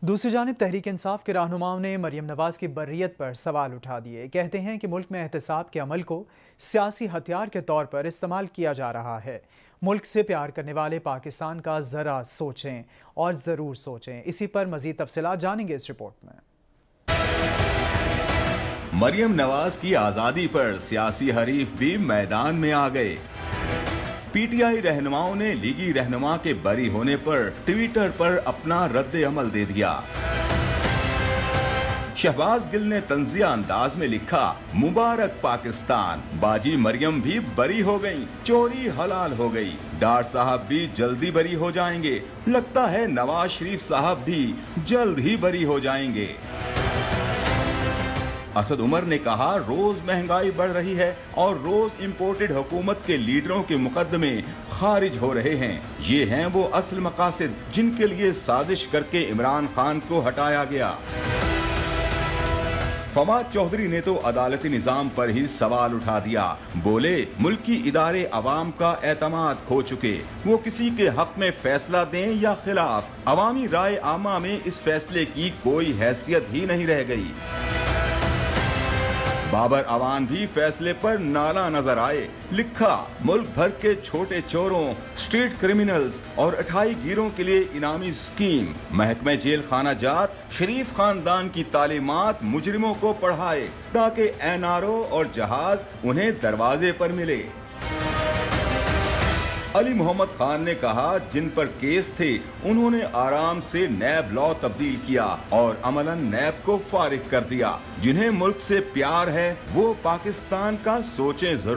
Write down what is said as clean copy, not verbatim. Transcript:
دوسری جانب تحریک انصاف کے رہنماؤں نے مریم نواز کی برئیت پر سوال اٹھا دیے۔ کہتے ہیں کہ ملک میں احتساب کے عمل کو سیاسی ہتھیار کے طور پر استعمال کیا جا رہا ہے۔ ملک سے پیار کرنے والے پاکستان کا ذرا سوچیں اور ضرور سوچیں۔ اسی پر مزید تفصیلات جانیں گے اس رپورٹ میں۔ مریم نواز کی آزادی پر سیاسی حریف بھی میدان میں آ گئے۔ پی ٹی آئی رہنماؤں نے لیگی رہنما کے بری ہونے پر ٹویٹر پر اپنا رد عمل دے دیا۔ شہباز گل نے طنزیہ انداز میں لکھا، مبارک پاکستان، باجی مریم بھی بری ہو گئی، چوری حلال ہو گئی، ڈار صاحب بھی جلدی بری ہو جائیں گے، لگتا ہے نواز شریف صاحب بھی جلد ہی بری ہو جائیں گے۔ اسد عمر نے کہا، روز مہنگائی بڑھ رہی ہے اور روز امپورٹڈ حکومت کے لیڈروں کے مقدمے خارج ہو رہے ہیں۔ یہ ہیں وہ اصل مقاصد جن کے لیے سازش کر کے عمران خان کو ہٹایا گیا۔ فواد چودھری نے تو عدالتی نظام پر ہی سوال اٹھا دیا۔ بولے، ملکی ادارے عوام کا اعتماد کھو چکے، وہ کسی کے حق میں فیصلہ دیں یا خلاف، عوامی رائے عامہ میں اس فیصلے کی کوئی حیثیت ہی نہیں رہ گئی۔ بابر اوان بھی فیصلے پر نالاں نظر آئے، لکھا، ملک بھر کے چھوٹے چوروں، اسٹریٹ کرمنلز اور 28 گیروں کے لیے انعامی اسکیم، محکمہ جیل خانہ جات شریف خاندان کی تعلیمات مجرموں کو پڑھائے تاکہ این آر او اور جہاز انہیں دروازے پر ملے۔ علی محمد خان نے کہا، جن پر کیس تھے انہوں نے آرام سے نیب لا تبدیل کیا اور عملاً نیب کو فارغ کر دیا۔ جنہیں ملک سے پیار ہے وہ پاکستان کا سوچیں ضرور۔